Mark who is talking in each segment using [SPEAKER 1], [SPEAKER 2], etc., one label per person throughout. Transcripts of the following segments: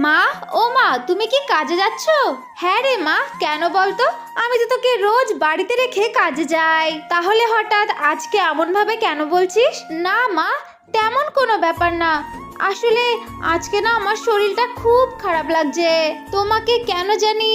[SPEAKER 1] মা, ও মা, তুমি কি কাজে যাচ্ছ? হ্যাঁ রে মা, কেন বলতো? আমি তো তোকে রোজ বাড়িতে রেখে কাজে যাই, তাহলে হঠাৎ আজকে এমন ভাবে কেন বলছিস? না মা, তেমন কোনো ব্যাপার না। আসলে আজকে না আমার শরীরটা খুব খারাপ লাগছে। তোমাকে কেন জানি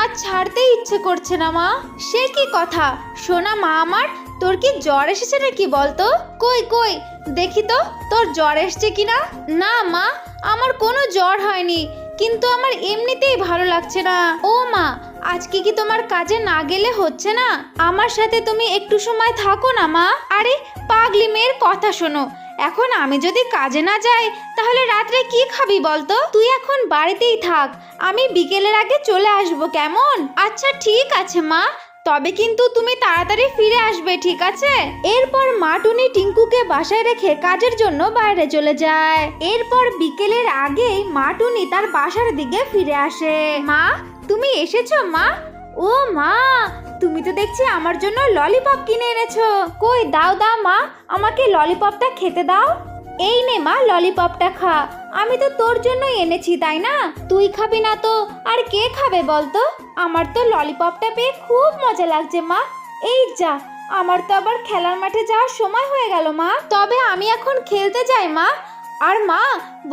[SPEAKER 1] আজ ছাড়তে ইচ্ছে করছে না মা। সে কি কথা শোনা মা আমার, তোর কি জ্বর এসেছে নাকি বলতো? কই কই দেখি তো তোর জ্বর এসেছে কিনা। না মা, আমার কোনো জ্বর হয়নি, কিন্তু আমার এমনিতেই ভালো লাগছে না। ও মা, আজকে কি তোমার কাজে না গেলে হচ্ছে না? আমার সাথে তুমি একটু সময় থাকো না মা। আরে পাগলি মেয়ের কথা শোনো, এখন আমি যদি কাজে না যাই তাহলে রাত্রে কি খাবি বলতো? তুই এখন বাড়িতেই থাক, আমি বিকেলের আগে চলে আসবো, কেমন? আচ্ছা ঠিক আছে মা, তবে কিন্তু তুমি তাড়াতাড়ি ফিরে আসবে, ঠিক আছে? এরপর মা টুনি টিঙ্কুকে বাসায় রেখে কাজের জন্য বাইরে চলে যায়। এরপর বিকেলের আগেই মা টুনি তার বাসার দিকে ফিরে আসে। মা, তুমি এসেছো মা? ও মা, তুমি তো দেখছি আমার জন্য ললিপপ কিনে এনেছো। কই দাও দাও মা, আমাকে ললিপপটা খেতে দাও। এই নে মা, ললিপপটা খা। আমি তো তোর জন্যই এনেছি, তাই না? তুই খাবি না তো আর কে খাবে বলতো? আমার তো ললিপপটা পেয়ে খুব মজা লাগছে মা। এই যা, আমার তো আবার খেলার মাঠে যাওয়ার সময় হয়ে গেল মা। তবে আমি এখন খেলতে যাই মা। আর মা,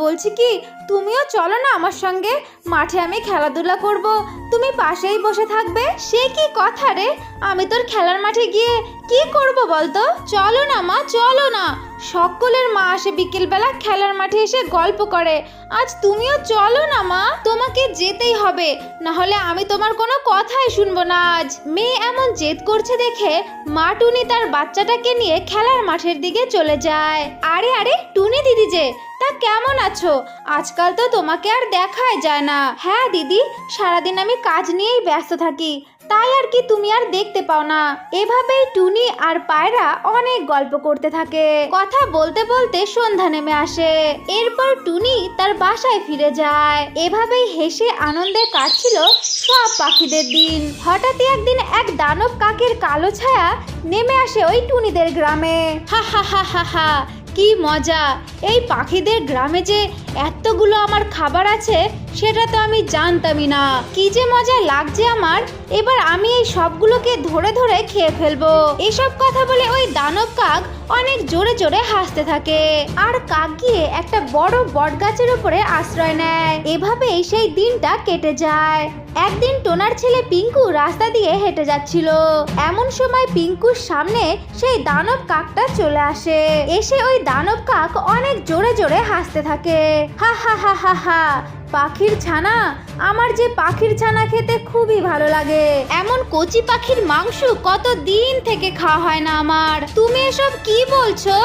[SPEAKER 1] বলছি কি, তুমিও চলো না আমার সঙ্গে, মাঠে আমি খেলাধুলা করব, তুমি পাশেই বসে থাকবে। সে কি কথা রে, আমি তোর খেলার মাঠে গিয়ে কি করব বলতো? চলো না মা, চলো না। সকলের মা আসে বিকেলবেলা খেলার মাঠে এসে গল্প করে, আজ তুমিও চলো না মা। তোমাকে যেতেই হবে, না হলে আমি তোমার কোনো কথাই শুনবো না আজ। মেয়ে এমন জেদ করছে দেখে মা টুনি তার বাচ্চাটাকে নিয়ে খেলার মাঠের দিকে চলে যায়। আরে আরে টুনি দিদি যে, তা কেমন আছো? আজকাল তো তোমাকে আর দেখাই যায় না। হ্যাঁ দিদি, সারাদিন আমি কাজ নিয়েই ব্যস্ত থাকি, তাই আর কি তুমি আর দেখতে পাও না। এভাবেই টুনি আর পায়রা অনেক গল্প করতে থাকে। কথা বলতে বলতে সন্ধ্যা নেমে আসে। এরপর টুনি তার বাসায় ফিরে যায়। এভাবেই হেসে আনন্দে কাটছিল সব পাখিদের দিন। হঠাৎই একদিন এক দানব কাকের কালো ছায়া নেমে আসে ওই টুনিদের গ্রামে। হা হা হা হা হা, কি মজা! এই পাখিদের গ্রামে যে এতগুলো আমার খাবার আছে সেটা তো আমি জানতামই না। কি যে মজা লাগছে আমার, এবার আমি এই সবগুলোকে ধরে ধরে খেয়ে ফেলবো। এসব কথা বলে ওই দানব কাক অনেক জোরে জোরে হাসতে থাকে। আর কাক গিয়ে একটা বড় বট গাছের উপরে আশ্রয় নেয়। এভাবেই সেই দিনটা কেটে যায়। একদিন টোনার ছেলে পিঙ্কু রাস্তা দিয়ে হেঁটে যাচ্ছিল। এমন সময় পিঙ্কুর সামনে সেই দানব কাকটা চলে আসে। এসে ওই দানব কাক অনেক জোরে জোরে হাসতে থাকে। হা হা হা হা হা, পাখির ছানা, আমার যে পাখির ছানা খেতে খুবই ভালো লাগে। এমন কচি পাখির মাংস কত দিন থেকে খাওয়া হয় না আমার। তুমি এসব কি বলছো?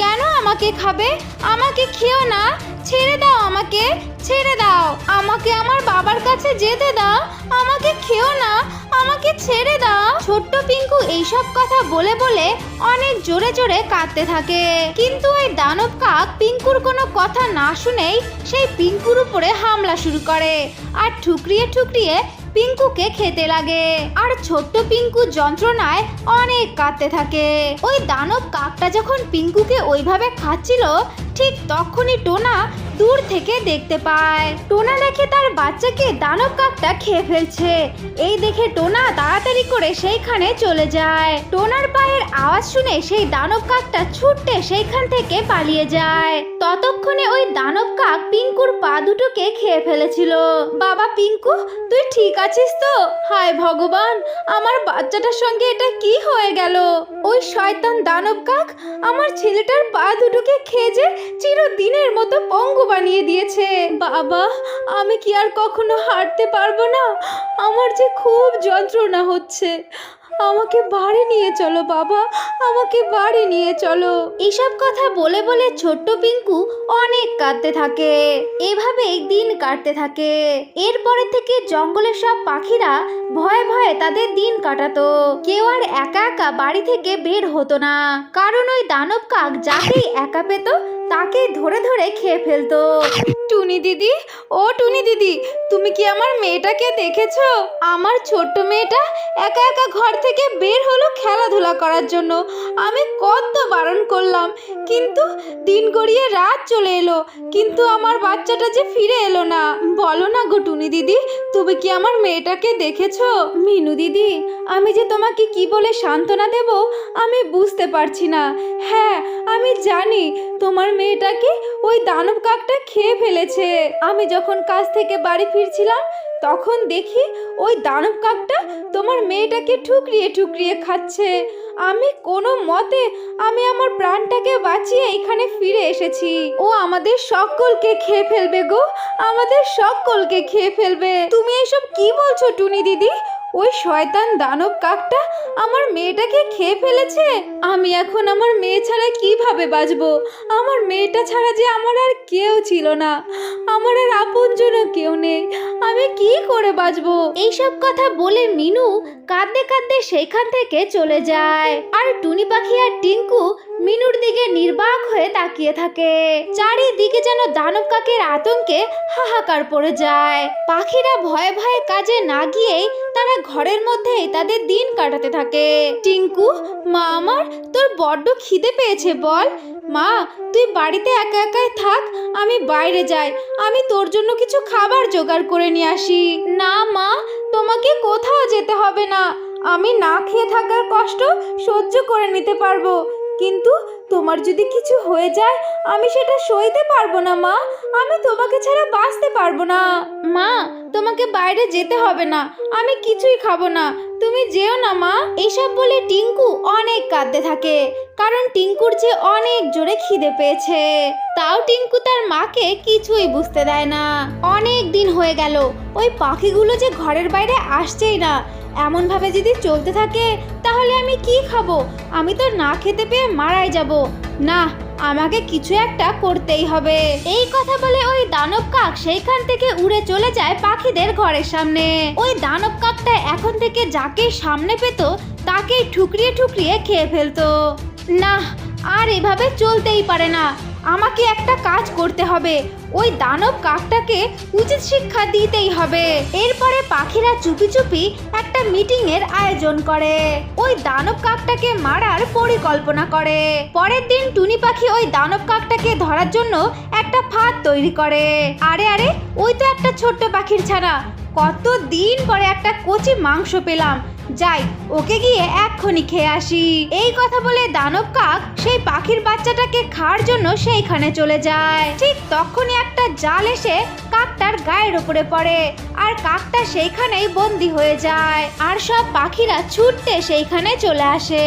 [SPEAKER 1] কেন আমাকে খাবে? আমাকে খেও না, ছেড়ে দাও আমাকে, ছেড়ে দাও আমাকে, আমার বাবার কাছে যেতে দাও, আমাকে খেও না, আমাকে ছেড়ে দাও। ছোট্ট পিঙ্কু এইসব কথা বলে বলে অনেক জোরে জোরে কাঁদতে থাকে। কিন্তু ওই দানব কাক পিঙ্কুর কোনো কথা না শুনেই সেই পিঙ্কুর উপরে হামলা শুরু করে আর ঠুকরিয়ে ঠুকরিয়ে পিঙ্কুকে খেতে লাগে। আর ছোট্ট পিঙ্কু যন্ত্রণায় অনেক কাঁদতে থাকে। ওই দানব কাকটা যখন পিঙ্কুকে ওইভাবে খাচ্ছিল, ঠিক তখনই টোনা দূর থেকে দেখতে পায়। টোনা দেখে তার বাচ্চাকে দানব কাকটা খেয়ে ফেলছে। এই দেখে টোনা তাড়াতাড়ি করে সেইখানে চলে যায়। টোনার পায়ের আওয়াজ শুনে সেই দানব কাকটা ছুটতে সেইখান থেকে পালিয়ে যায়। ততক্ষণে ওই দানব কাক পিঙ্কুর পা দুটোকে খেয়ে ফেলেছিল। বাবা পিঙ্কু, তুই ঠিক আছিস তো? হায় ভগবান, আমার বাচ্চাটার সঙ্গে এটা কি হয়ে গেল? ওই শয়তান দানব কাক আমার ছেলেটার পা দুটোকে খেয়ে যে চিরদিনের মতো পঙ্গু বানিয়ে দিয়েছে। বাবা, আমি কি আর কখনো হাঁটতে পারবো না? আমার যে খুব যন্ত্রণা হচ্ছে। আমাকে বাড়ি নিয়ে চলো বাবা, আমাকে বাড়ি নিয়ে চলো। এইসব কথা বলে বলে ছোট্ট পিঙ্কু অনেক কাঁদতে থাকে। এভাবেই দিন কাটতে থাকে। এরপরে থেকে জঙ্গলের সব পাখিরা ভয়ে ভয়ে তাদের দিন কাটাতো। কেউ আর একা একা বাড়ি থেকে বের হতো না, কারণ ওই দানব কাক যাকেই একা পেত তাকে ধরে ধরে খেয়ে ফেলতো। টুনি দিদি, ও টুনি দিদি, তুমি কি আমার মেয়েটাকে দেখেছো? আমার ছোট্ট মেয়েটা একা একা ঘর থেকে বের হলো খেলাধুলা করার জন্য। আমি কত বারণ করলাম, কিন্তু দিন গড়িয়ে রাত চলে এলো, কিন্তু আমার বাচ্চাটা যে ফিরে এলো না। বলো না গো টুনি দিদি, তুমি কি আমার মেয়েটাকে দেখেছো? মিনু দিদি, আমি যে তোমাকে কি বলে সান্ত্বনা দেব আমি বুঝতে পারছি না। হ্যাঁ, আমি জানি তোমার মেয়েটাকে ওই দানব কাকটা খেয়ে ফেলেছে। আমি যখন কাজ থেকে বাড়ি ফিরছিলাম তখন দেখি ওই দানব কাকটা তোমার মেয়েটাকে ঠুকরিয়ে ঠুকরিয়ে খাচ্ছে। আমি কোনো মতে আমি আমার প্রাণটাকে বাঁচিয়ে এখানে ফিরে এসেছি। ও আমাদের সকলকে খেয়ে ফেলবে গো, আমাদের সকলকে খেয়ে ফেলবে। তুমি এসব কি বলছো টুনি দিদি? ওই শয়তান দানব কাকটা আমার মেয়েটাকে খেয়ে ফেলেছে। আমি এখন আমার মেয়ে ছাড়া কিভাবে বাঁচবো? আমার মেয়েটা ছাড়া যে আমার আর কেউ ছিল না, আমার আর আপনজনও কেউ নেই, আমি কি করে বাঁচবো? এইসব কথা বলে মিনু কাঁদতে কাঁদতে সেখান থেকে চলে যায়। আর টুনি পাখি আর টিঙ্কু মিনুর দিকে নির্বাক হয়ে তাকিয়ে থাকে। চারিদিকে যেন দানব কাকের আতঙ্কে হাহাকার পড়ে যায়। পাখিরা ভয়ে ভয়ে কাজে না গিয়েই তারা ঘরের মধ্যেই তাদের দিন কাটাতে থাকে। টিঙ্কু, মা আমার, তোর বড্ড খিদে পেয়েছে বল? মা, তুই বাড়িতে একা একাই থাক, আমি বাইরে যাই, আমি তোর জন্য কিছু খাবার জোগাড় করে নিয়ে আসি। না মা, তোমাকে কোথাও যেতে হবে না, আমি না খেয়ে থাকার কষ্ট সহ্য করে নিতে পারবো, কিন্তু তোমার যদি কিছু হয়ে যায় আমি সেটা সইতে পারবো না মা, আমি তোমাকে ছাড়া বাঁচতে পারবো না। মা, তোমাকে বাইরে যেতে হবে না, আমি কিছুই খাবো না, তুমি যেও না মা। এইসব বলে টিঙ্কু অনেক কাঁদতে থাকে, কারণ টিঙ্কুর যে অনেক জোরে খিদে পেয়েছে। তাও টিঙ্কু তার মাকে কিছুই বুঝতে দেয় না। অনেক দিন হয়ে গেল ওই পাখিগুলো যে ঘরের বাইরে আসছেই না। এমন ভাবে যদি চলতে থাকে তাহলে আমি কি খাবো? আমি তো না খেতে পেয়ে মারাই যাব। না, আমাকে কিছু একটা করতেই হবে। এই কথা বলে ওই দানব কাক সেইখান থেকে উড়ে চলে যায় পাখিদের ঘরের সামনে। ওই দানব কাকটা এখন থেকে যাকে সামনে পেত তাকেই ঠুকরিয়ে ঠুকরিয়ে খেয়ে ফেলতো। না, আর এভাবে চলতেই পারে না, আমাকে একটা কাজ করতে হবে, ওই দানব কাকটাকে উচিত শিক্ষা দিতেই হবে। এরপরে পাখিরা চুপি চুপি একটা মিটিং এর আয়োজন করে, ওই দানব কাকটাকে মারার পরিকল্পনা করে। পরের দিন টুনি পাখি ওই দানব কাকটাকে ধরার জন্য একটা ফাঁদ তৈরি করে। আরে আরে, ওই তো একটা ছোট্ট পাখির ছানা, কত দিন পরে একটা কচি মাংস পেলাম, যাই ওকে গিয়ে এক্ষুনি খেয়ে আসি। এই কথা বলে দানব কাক সেই পাখির বাচ্চাটাকে খাওয়ার জন্য সেইখানে চলে যায়। ঠিক তখনই একটা জাল এসে কাকটার গায়ের উপরে পড়ে, আর কাকটা সেইখানেই বন্দি হয়ে যায়। আর সব পাখিরা ছুটতে সেইখানে চলে আসে।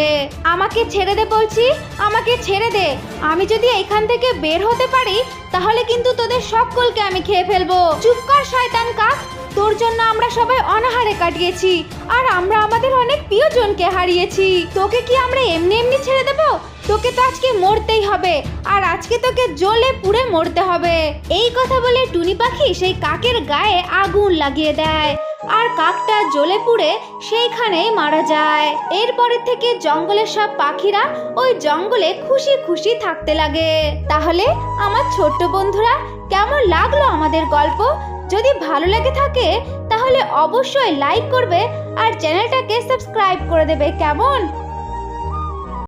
[SPEAKER 1] আমাকে ছেড়ে দে বলছি, আমাকে ছেড়ে দে, আমি যদি এইখান থেকে বের হতে পারি তাহলে কিন্তু তোদের সকলকে আমি খেয়ে ফেলবো। চুপ কর শয়তান কাক, তোর জন্য আমরা সবাই অনাহারে কাটিয়েছি, আর আমরা আমাদের অনেক প্রিয়জনকে হারিয়েছি। তোকে কি আমরা এমনি এমনি ছেড়ে দেব? তোকে তো আজকে মরতেই হবে, আর আজকে তোকে জ্বলে পুড়ে মরতে হবে। এই কথা বলে টুনি পাখি সেই কাকের গায়ে আগুন লাগিয়ে দেয়, আর কাকটা জ্বলে পুড়ে সেইখানেই মারা যায়। এরপরের থেকে জঙ্গলের সব পাখিরা ওই জঙ্গলে খুশি খুশি থাকতে লাগে। তাহলে আমার ছোট্ট বন্ধুরা, কেমন লাগলো আমাদের গল্প? যদি ভালো লেগে থাকে তাহলে অবশ্যই লাইক করবে আর চ্যানেলটাকে সাবস্ক্রাইব করে দেবে, কেমন?